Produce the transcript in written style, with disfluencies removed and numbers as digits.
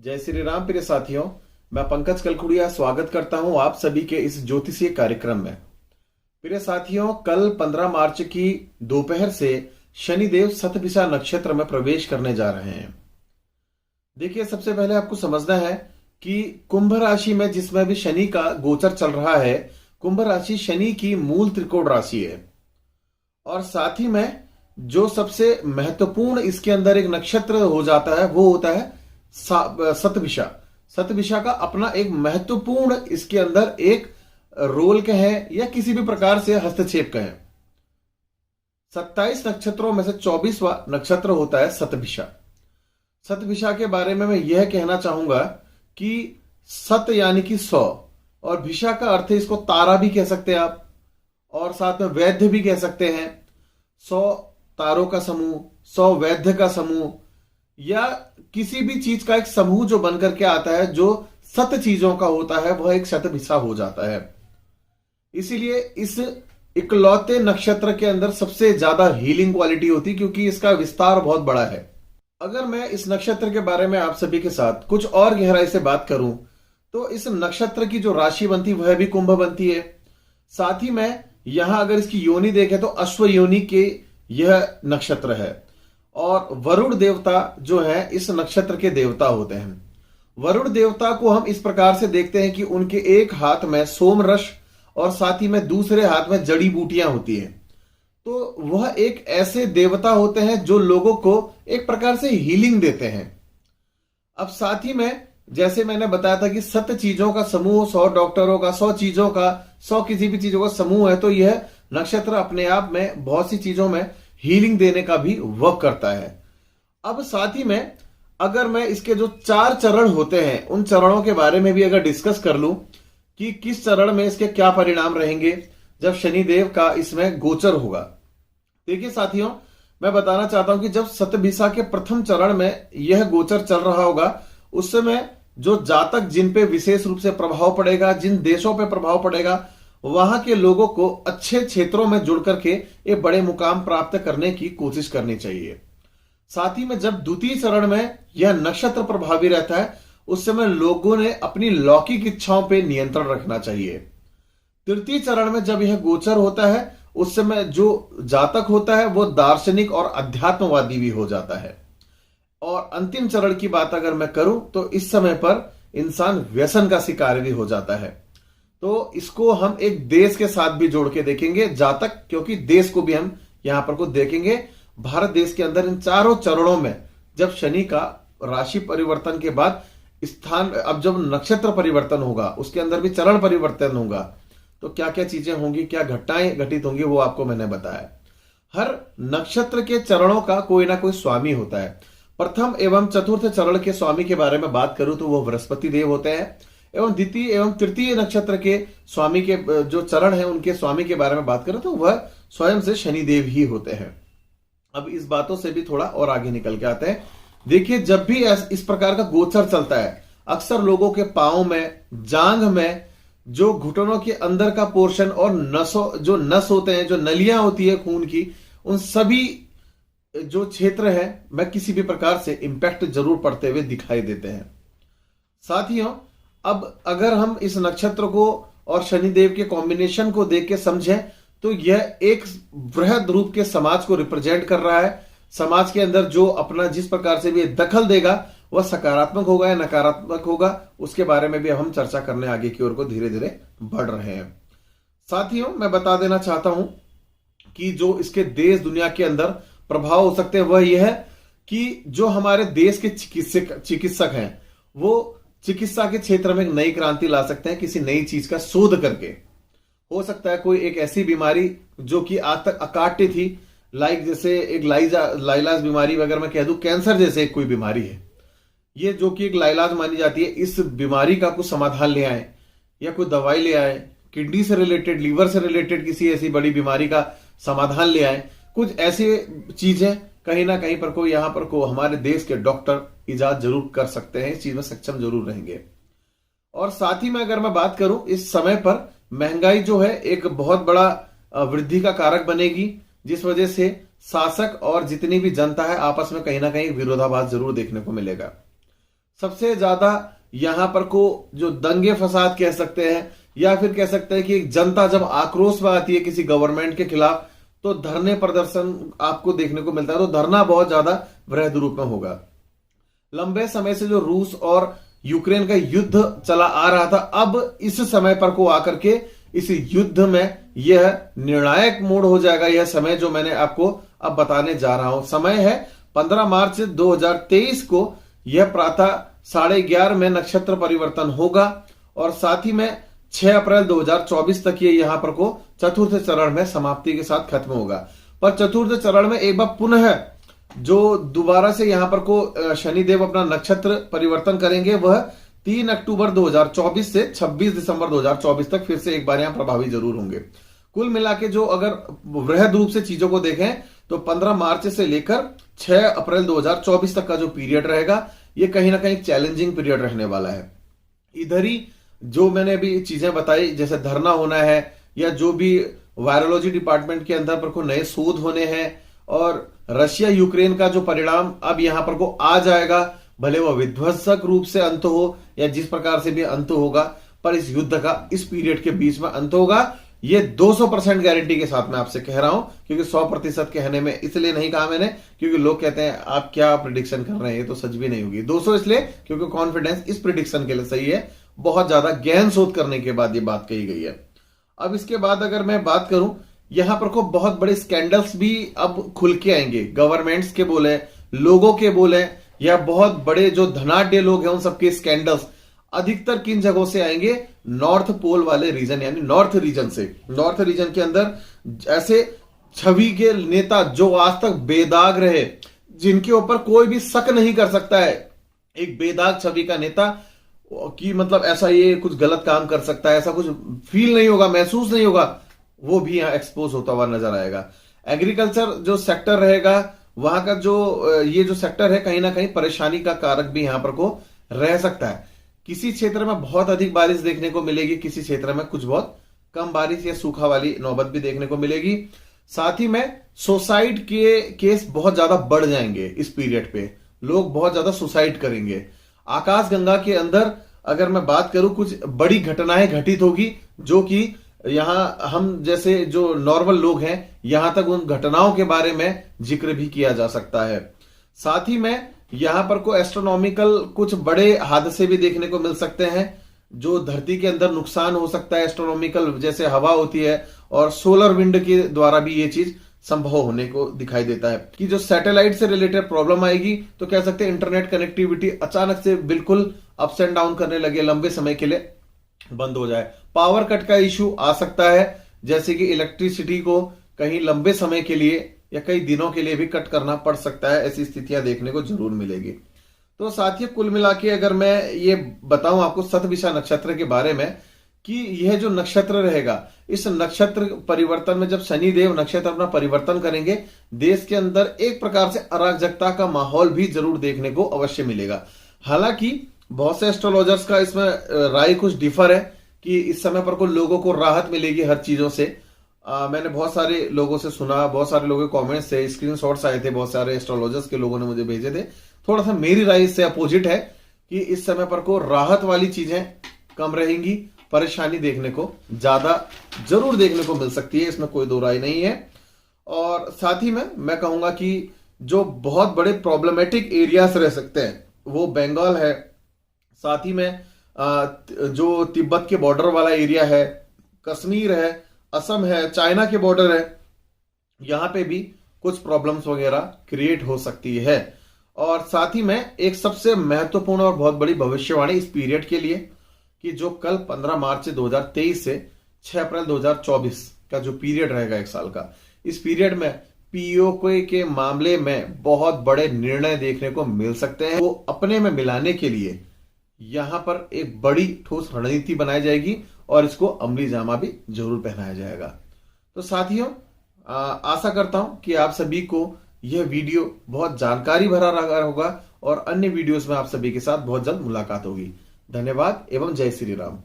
जय श्री राम प्रिय साथियों। मैं पंकज कलखुड़िया स्वागत करता हूं आप सभी के इस ज्योतिषीय कार्यक्रम में। प्रिय साथियों, कल 15 मार्च की दोपहर से शनिदेव शतभिषा नक्षत्र में प्रवेश करने जा रहे हैं। देखिए, सबसे पहले आपको समझना है कि कुंभ राशि में जिसमें भी शनि का गोचर चल रहा है, कुंभ राशि शनि की मूल त्रिकोण राशि है। और साथ ही में जो सबसे महत्वपूर्ण इसके अंदर एक नक्षत्र हो जाता है वो होता है शतभिषा। शतभिषा का अपना एक महत्वपूर्ण इसके अंदर एक रोल कहें या किसी भी प्रकार से हस्तक्षेप कहें। 27 नक्षत्रों में से 24वां नक्षत्र होता है शतभिषा। शतभिषा के बारे में मैं यह कहना चाहूंगा कि सत यानी कि 100 और भिषा का अर्थ है, इसको तारा भी कह सकते हैं आप और साथ में वैद्य भी कह सकते हैं। 100 तारों का समूह, 100 वैद्य का समूह या किसी भी चीज का एक समूह जो बनकर के आता है, जो सत चीजों का होता है, वह एक शतभिषा हो जाता है। इसीलिए इस इकलौते नक्षत्र के अंदर सबसे ज्यादा हीलिंग क्वालिटी होती है, क्योंकि इसका विस्तार बहुत बड़ा है। अगर मैं इस नक्षत्र के बारे में आप सभी के साथ कुछ और गहराई से बात करूं तो इस नक्षत्र की जो राशि बनती वह भी कुंभ बनती है। साथ ही में यहां अगर इसकी योनि देखें तो अश्व योनि के यह नक्षत्र है। और वरुण देवता जो है इस नक्षत्र के देवता होते हैं। वरुण देवता को हम इस प्रकार से देखते हैं कि उनके एक हाथ में सोमरस और साथ ही में दूसरे हाथ में जड़ी बूटियां होती हैं। तो वह एक ऐसे देवता होते हैं जो लोगों को एक प्रकार से हीलिंग देते हैं। अब साथ ही में जैसे मैंने बताया था कि 100 चीजों का समूह, 100 डॉक्टरों का, 100 चीजों का, 100 किसी भी चीजों का समूह है, तो यह नक्षत्र अपने आप में बहुत सी चीजों में हीलिंग देने का भी वर्क करता है। अब साथ ही में अगर मैं इसके जो 4 चरण होते हैं उन चरणों के बारे में भी अगर डिस्कस कर लूं कि किस चरण में इसके क्या परिणाम रहेंगे जब शनिदेव का इसमें गोचर होगा। देखिए साथियों, मैं बताना चाहता हूं कि जब शतभिषा के प्रथम चरण में यह गोचर चल रहा होगा, उस समय जो जातक जिन पे विशेष रूप से प्रभाव पड़ेगा, जिन देशों पे प्रभाव पड़ेगा, वहां के लोगों को अच्छे क्षेत्रों में जुड़ करके एक बड़े मुकाम प्राप्त करने की कोशिश करनी चाहिए। साथ ही में जब द्वितीय चरण में यह नक्षत्र प्रभावी रहता है, उस समय लोगों ने अपनी लौकिक इच्छाओं पर नियंत्रण रखना चाहिए। तृतीय चरण में जब यह गोचर होता है, उस समय जो जातक होता है वो दार्शनिक और अध्यात्मवादी भी हो जाता है। और अंतिम चरण की बात अगर मैं करूं तो इस समय पर इंसान व्यसन का शिकार भी हो जाता है। तो इसको हम एक देश के साथ भी जोड़ के देखेंगे, जातक, क्योंकि देश को भी हम यहां पर को देखेंगे। भारत देश के अंदर इन चारों चरणों में जब शनि का राशि परिवर्तन के बाद स्थान, अब जब नक्षत्र परिवर्तन होगा उसके अंदर भी चरण परिवर्तन होगा, तो क्या क्या चीजें होंगी, क्या घटनाएं घटित होंगी, वो आपको मैंने बताया। हर नक्षत्र के चरणों का कोई ना कोई स्वामी होता है। प्रथम एवं चतुर्थ चरण के स्वामी के बारे में बात करूं तो वो बृहस्पति देव होते हैं, एवं द्वितीय एवं तृतीय नक्षत्र के स्वामी के जो चरण है उनके स्वामी के बारे में बात करें तो वह स्वयं से शनिदेव ही होते हैं। अब इस बातों से भी थोड़ा और आगे निकल के आते हैं। देखिए, जब भी इस प्रकार का गोचर चलता है, अक्सर लोगों के पांव में, जांघ में, जो घुटनों के अंदर का पोर्शन और जो नस होते हैं, जो नलियां होती है खून की, उन सभी जो क्षेत्र है में किसी भी प्रकार से इंपैक्ट जरूर पड़ते हुए दिखाई देते हैं। साथियों, अब अगर हम इस नक्षत्र को और शनिदेव के कॉम्बिनेशन को देख के समझें तो यह एक बृहद रूप के समाज को रिप्रेजेंट कर रहा है। समाज के अंदर जो अपना जिस प्रकार से भी दखल देगा वह सकारात्मक होगा या नकारात्मक होगा, उसके बारे में भी हम चर्चा करने आगे की ओर को धीरे धीरे बढ़ रहे हैं। साथियों, मैं बता देना चाहता हूं कि जो इसके देश दुनिया के अंदर प्रभाव हो सकते हैं वह यह है कि जो हमारे देश के चिकित्सक हैं वो चिकित्सा के क्षेत्र में एक नई क्रांति ला सकते हैं, किसी नई चीज का शोध करके। हो सकता है कोई एक ऐसी बीमारी जो कि आज तक अकाट्य थी, लाइक जैसे एक लाइलाज बीमारी, अगर मैं कह दूं कैंसर जैसे कोई बीमारी है, ये जो कि एक लाइलाज मानी जाती है, इस बीमारी का कुछ समाधान ले आए या कोई दवाई ले आए, किडनी से रिलेटेड, लीवर से रिलेटेड किसी ऐसी बड़ी बीमारी का समाधान ले आए। कुछ ऐसी चीजें कहीं ना कहीं पर कोई यहां पर को हमारे देश के डॉक्टर इजाद जरूर कर सकते हैं, इस चीज में सक्षम जरूर रहेंगे। और साथ ही में अगर मैं बात करूं, इस समय पर महंगाई जो है एक बहुत बड़ा वृद्धि का कारक बनेगी, जिस वजह से शासक और जितनी भी जनता है आपस में कहीं ना कहीं विरोधाभास जरूर देखने को मिलेगा। सबसे ज्यादा यहां पर को जो दंगे फसाद कह सकते हैं, या फिर कह सकते हैं कि एक जनता जब आक्रोश में आती है किसी गवर्नमेंट के खिलाफ, तो धरने प्रदर्शन आपको देखने को मिलता है। तो धरना बहुत ज्यादा वृहद रूप में होगा। लंबे समय से जो रूस और यूक्रेन का युद्ध चला आ रहा था, अब इस समय पर को आकर के इस युद्ध में यह निर्णायक मोड़ हो जाएगा। यह समय जो मैंने आपको अब बताने जा रहा हूं, समय है 15 मार्च 2023 को। यह प्रातः 11:30 में नक्षत्र परिवर्तन होगा और साथ ही में 6 अप्रैल 2024 तक ये यहां पर को चतुर्थ चरण में समाप्ति के साथ खत्म होगा। पर चतुर्थ चरण में एक बार पुनः जो दोबारा से यहां पर को शनिदेव अपना नक्षत्र परिवर्तन करेंगे, वह 3 अक्टूबर 2024 से 26 दिसंबर 2024 तक फिर से एक बार यहां प्रभावी जरूर होंगे। कुल मिला के जो अगर वृहद रूप से चीजों को देखें तो 15 मार्च से लेकर 6 अप्रैल 2024 तक का जो पीरियड रहेगा, ये कहीं ना कहीं चैलेंजिंग पीरियड रहने वाला है। इधर ही जो मैंने अभी चीजें बताई, जैसे धरना होना है या जो भी वायरोलॉजी डिपार्टमेंट के अंदर पर को नए शोध होने हैं, और रशिया यूक्रेन का जो परिणाम अब यहां पर को आ जाएगा, भले वह विध्वंसक रूप से अंत हो या जिस प्रकार से भी अंत होगा, पर इस युद्ध का इस पीरियड के बीच में अंत होगा। ये 200% गारंटी के साथ मैं आपसे कह रहा हूं, क्योंकि 100% कहने में इसलिए नहीं कहा मैंने क्योंकि लोग कहते हैं आप क्या प्रिडिक्शन कर रहे हैं, ये तो सच भी नहीं होगी। 200 इसलिए क्योंकि कॉन्फिडेंस इस प्रिडिक्शन के लिए सही है, बहुत ज्यादा गहन शोध करने के बाद ये बात कही गई है। अब इसके बाद अगर मैं बात करूं, यहां पर को बहुत बड़े स्कैंडल्स भी अब खुल के आएंगे, गवर्नमेंट्स के बोले, लोगों के बोले, या बहुत बड़े जो धनाढ्य लोग हैं उन सबके स्कैंडल्स अधिकतर किन जगहों से आएंगे, नॉर्थ पोल वाले रीजन यानी नॉर्थ रीजन से। नॉर्थ रीजन के अंदर ऐसे छवि के नेता जो आज तक बेदाग रहे, जिनके ऊपर कोई भी शक नहीं कर सकता है, एक बेदाग छवि का नेता कि मतलब ऐसा ये कुछ गलत काम कर सकता है, ऐसा कुछ फील नहीं होगा, महसूस नहीं होगा, वो भी यहां एक्सपोज होता हुआ नजर आएगा। एग्रीकल्चर जो सेक्टर रहेगा, वहां का जो ये जो सेक्टर है, कहीं ना कहीं परेशानी का कारक भी यहां पर को रह सकता है। किसी क्षेत्र में बहुत अधिक बारिश देखने को मिलेगी, किसी क्षेत्र में कुछ बहुत कम बारिश या सूखा वाली नौबत भी देखने को मिलेगी। साथ ही में सुसाइड के केस बहुत ज्यादा बढ़ जाएंगे इस पीरियड पे, लोग बहुत ज्यादा सुसाइड करेंगे। आकाशगंगा के अंदर अगर मैं बात करूं, कुछ बड़ी घटनाएं घटित होगी, जो कि यहां हम जैसे जो नॉर्मल लोग हैं, यहां तक उन घटनाओं के बारे में जिक्र भी किया जा सकता है। साथ ही में यहां पर को एस्ट्रोनॉमिकल कुछ बड़े हादसे भी देखने को मिल सकते हैं, जो धरती के अंदर नुकसान हो सकता है एस्ट्रोनॉमिकल, जैसे हवा होती है, और सोलर विंड के द्वारा भी ये चीज संभव होने को दिखाई देता है। कि जो सैटेलाइट से रिलेटेड प्रॉब्लम आएगी, तो कह सकते हैं इंटरनेट कनेक्टिविटी अचानक से बिल्कुल अप्स एंड डाउन करने लगे, लंबे समय के लिए बंद हो जाए। पावर कट का इश्यू आ सकता है, जैसे कि इलेक्ट्रिसिटी को कहीं लंबे समय के लिए या कई दिनों के लिए भी कट करना पड़ सकता है, ऐसी स्थितियां देखने को जरूर मिलेगी। तो साथियों, कुल मिला के अगर मैं ये बताऊं आपको शतभिषा नक्षत्र के बारे में, कि यह जो नक्षत्र रहेगा, इस नक्षत्र परिवर्तन में जब शनिदेव नक्षत्र अपना परिवर्तन करेंगे, देश के अंदर एक प्रकार से अराजकता का माहौल भी जरूर देखने को अवश्य मिलेगा। हालांकि बहुत से एस्ट्रोलॉजर्स का इसमें राय कुछ डिफर है कि इस समय पर कोई लोगों को राहत मिलेगी हर चीजों से। मैंने बहुत सारे लोगों से सुना, बहुत सारे लोगों के कमेंट्स से स्क्रीनशॉट्स आए थे, बहुत सारे एस्ट्रोलॉजर्स के लोगों ने मुझे भेजे थे। थोड़ा सा मेरी राय इससे अपोजिट है कि इस समय पर को राहत वाली चीजें कम रहेंगी, परेशानी देखने को ज्यादा जरूर देखने को मिल सकती है, इसमें कोई दो राय नहीं है। और साथ ही में मैं कहूंगा कि जो बहुत बड़े प्रॉब्लमेटिक एरियाज रह सकते हैं वो बंगाल है, साथ ही में जो तिब्बत के बॉर्डर वाला एरिया है, कश्मीर है, असम है, चाइना के बॉर्डर है, यहां पे भी कुछ प्रॉब्लम्स वगैरह क्रिएट हो सकती है। और साथ ही में एक सबसे महत्वपूर्ण और बहुत बड़ी भविष्यवाणी इस पीरियड के लिए, कि जो कल 15 मार्च 2023 से 6 अप्रैल 2024 का जो पीरियड रहेगा एक साल का, इस पीरियड में पीओके के मामले में बहुत बड़े निर्णय देखने को मिल सकते हैं। वो अपने में मिलाने के लिए यहां पर एक बड़ी ठोस रणनीति बनाई जाएगी और इसको अमली जामा भी जरूर पहनाया जाएगा। तो साथियों, आशा करता हूं कि आप सभी को यह वीडियो बहुत जानकारी भरा रहा होगा और अन्य वीडियोस में आप सभी के साथ बहुत जल्द मुलाकात होगी। धन्यवाद एवं जय श्री राम।